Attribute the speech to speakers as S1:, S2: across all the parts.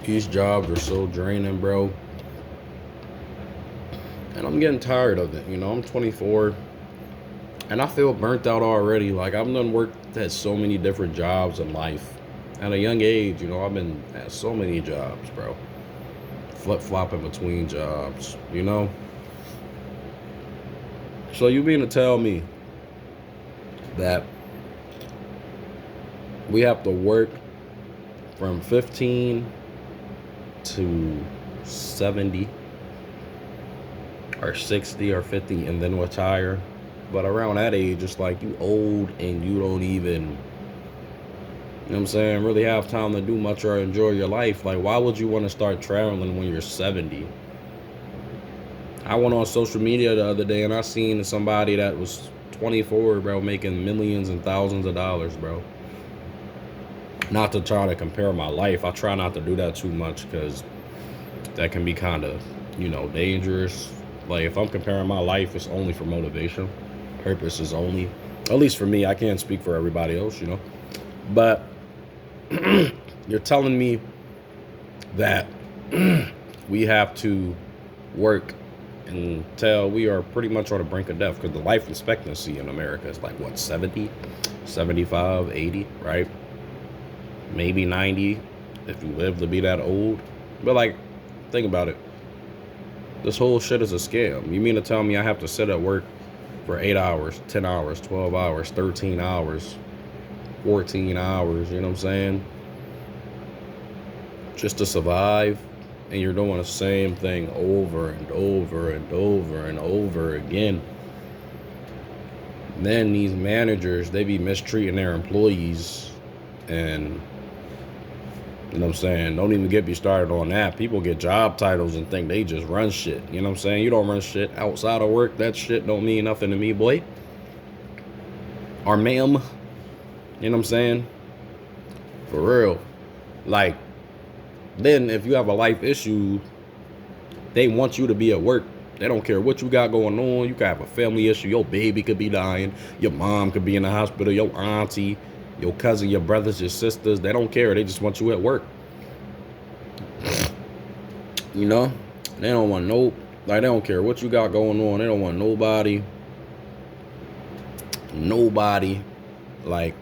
S1: These jobs are so draining, bro. And I'm getting tired of it. I'm 24 and I feel burnt out already. Like, I've done worked at so many different jobs in life. At a young age, I've been at so many jobs, bro. Flip flopping between jobs. So you mean to tell me that we have to work from 15 to 70 or 60 or 50 and then retire? But around that age, it's like you old and you don't even, really have time to do much or enjoy your life. Like, why would you want to start traveling when you're 70? I went on social media the other day and I seen somebody that was 24, bro, making millions and thousands of dollars, bro. Not to try to compare my life. I try not to do that too much because that can be kind of, dangerous. Like, if I'm comparing my life, it's only for motivation. Purpose is only, at least for me. I can't speak for everybody else. But you're telling me that we have to work until we are pretty much on the brink of death, because the life expectancy in America is like, what, 70, 75, 80, right? Maybe 90 if you live to be that old. But, like, think about it. This whole shit is a scam. You mean to tell me I have to sit at work for 8 hours, 10 hours, 12 hours, 13 hours, 14 hours, just to survive? And you're doing the same thing over and over and over and over again. Then these managers, they be mistreating their employees. And don't even get me started on that. People get job titles and think they just run shit. You don't run shit outside of work. That shit don't mean nothing to me, boy. Or ma'am. For real. Like, then if you have a life issue, they want you to be at work. They don't care what you got going on. You could have a family issue. Your baby could be dying. Your mom could be in the hospital. Your auntie, your cousin, your brothers, your sisters. They don't care. They just want you at work. They don't want they don't care what you got going on. They don't want nobody. Like,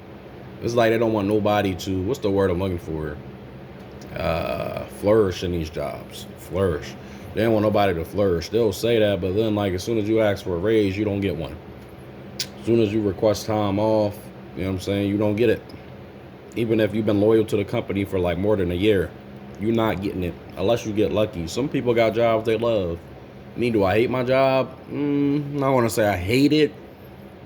S1: it's like they don't want nobody to, what's the word I'm looking for? Flourish in these jobs. Flourish. They don't want nobody to flourish. They'll say that, but then, like, as soon as you ask for a raise, you don't get one. As soon as you request time off, you don't get it. Even if you've been loyal to the company for like more than a year, you're not getting it unless you get lucky. Some people got jobs they love. Me, do I hate my job? I want to say I hate it,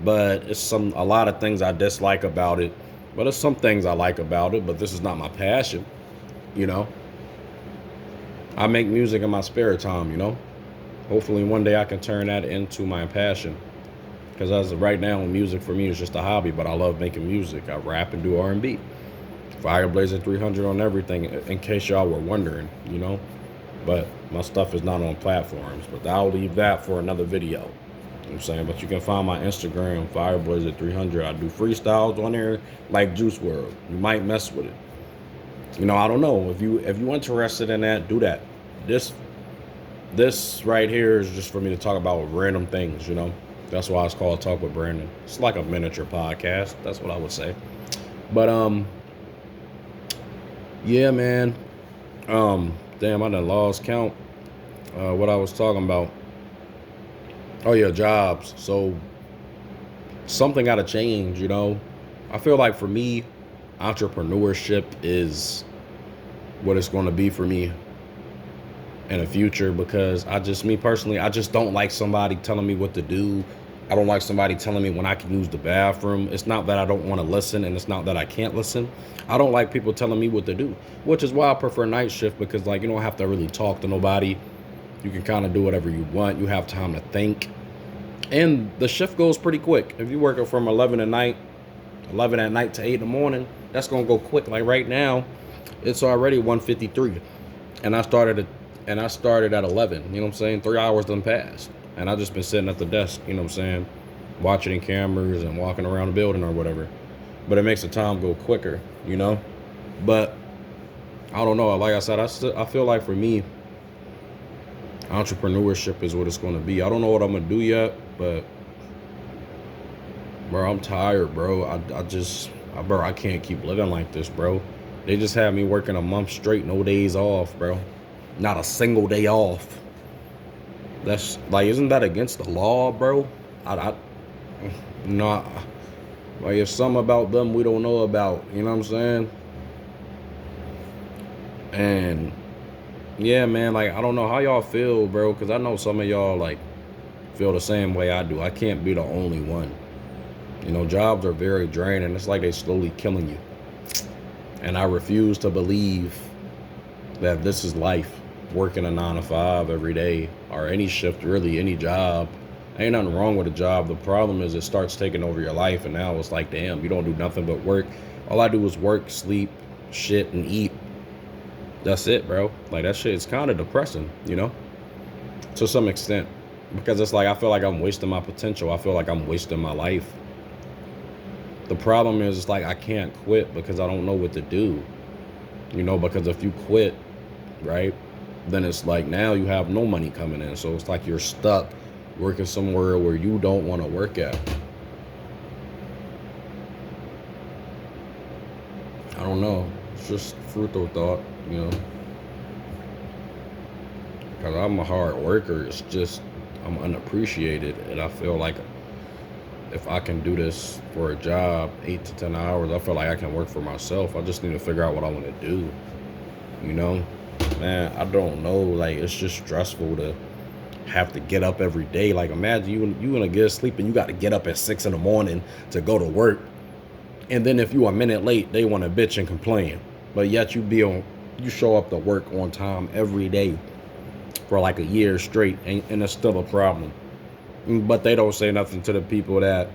S1: but it's a lot of things I dislike about it. But there's some things I like about it, but this is not my passion. I make music in my spare time, Hopefully one day I can turn that into my passion. Because as of right now, music for me is just a hobby, but I love making music. I rap and do R&B. Fireblazer 300 on everything, in case y'all were wondering, But my stuff is not on platforms. But I'll leave that for another video. But you can find my Instagram, Fireblazer 300. I do freestyles on there like Juice WRLD. You might mess with it. I don't know. If you interested in that, do that. This right here is just for me to talk about random things, That's why it's called Talk with Brandon. It's like a miniature podcast. That's what I would say. But yeah, man. Damn, I done lost count. What I was talking about. Oh yeah, jobs. So something got to change, I feel like for me, entrepreneurship is what it's going to be for me in the future, because me personally, I just don't like somebody telling me what to do. I don't like somebody telling me when I can use the bathroom. It's not that I don't want to listen, and it's not that I can't listen. I don't like people telling me what to do, which is why I prefer night shift, because you don't have to really talk to nobody. You can kind of do whatever you want. You have time to think. And the shift goes pretty quick. If you're working from 11 at night to 8 in the morning, that's going to go quick. Like right now, it's already 1:53. And I started at 11, 3 hours done passed. And I just been sitting at the desk, watching cameras and walking around the building or whatever. But it makes the time go quicker, But I don't know. Like I said, I feel like for me, entrepreneurship is what it's going to be. I don't know what I'm gonna do yet, but bro, I'm tired, bro. Bro, I can't keep living like this, bro. They just had me working a month straight, no days off, bro. Not a single day off. That's like, isn't that against the law, bro? I not like it's something about them we don't know about. You know what I'm saying? And yeah, man, like I don't know how y'all feel, bro, because I know some of y'all like feel the same way I do. I can't be the only one. You know, jobs are very draining. It's like they slowly killing you. And I refuse to believe that this is life. Working a 9 to 5 every day, or any shift, really, any job. Ain't nothing wrong with a job. The problem is it starts taking over your life, and now it's like, damn, you don't do nothing but work. All I do is work, sleep, shit, and eat. That's it, bro. Like, that shit is kind of depressing, you know, to some extent. Because it's like, I feel like I'm wasting my potential. I feel like I'm wasting my life. The problem is, it's like I can't quit because I don't know what to do. You know, because if you quit, right, then it's like now you have no money coming in. So it's like you're stuck working somewhere where you don't want to work at. I don't know. It's just fruitful thought, you know. Because I'm a hard worker. It's just I'm unappreciated. And I feel like if I can do this for a job, 8 to 10 hours, I feel like I can work for myself. I just need to figure out what I want to do, you know. Man, I don't know. Like, it's just stressful to have to get up every day. Like, imagine you in a good sleep and you got to get up at 6 in the morning to go to work. And then if you a minute late, they want to bitch and complain. But yet you show up to work on time every day for like a year straight, and it's still a problem. But they don't say nothing to the people that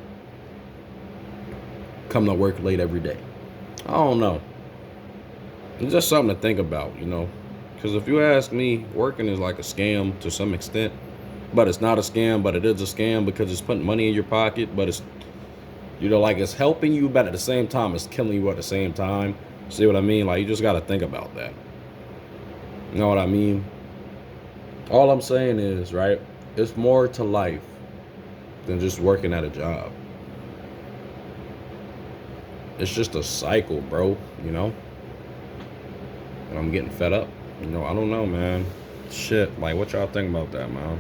S1: come to work late every day. I don't know. It's just something to think about, you know. Because if you ask me, working is like a scam to some extent. But it's not a scam, but it is a scam because it's putting money in your pocket. But it's, you know, like it's helping you, but at the same time, it's killing you at the same time. See what I mean? Like, you just got to think about that. You know what I mean? All I'm saying is, right, it's more to life than just working at a job. It's just a cycle, bro, you know? And I'm getting fed up. You know, I don't know, man. Shit, like, what y'all think about that, man?